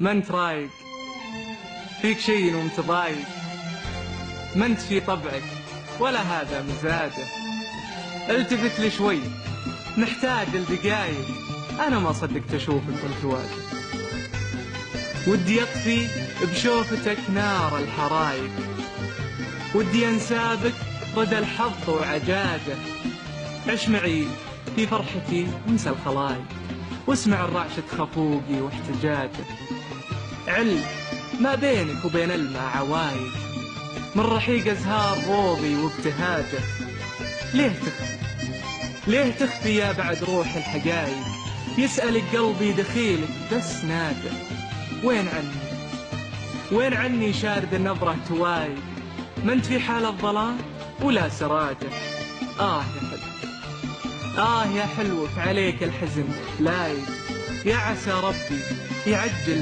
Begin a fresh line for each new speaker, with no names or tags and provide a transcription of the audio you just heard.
ما انت رايق، فيك شي ومتضايق، ما انت في طبعك ولا هذا مزاجه. التفت لي شوي، محتاج لدقايق، انا ما صدقت اشوفك وانت واقف. ودي اطفي بشوفتك نار الحرايق، ودي انسابك رضا الحظ وعجاجه. عش معي في فرحتي وانسى الخلايق، واسمع الرعشة خفوقي واحتجاجه. علم ما بينك وبين الماء عوايد، من رحيق أزهار روضي وابتهاجه. ليه تخفي يا بعد روح الحقايق؟ يسألك قلبي دخيلك بس ناجه. وين عني شارد النظرة توايق؟ ما انت في حال الظلام ولا سراجه. يا حلو، يا حلوك عليك الحزن لايق، يا عسى ربي يعجل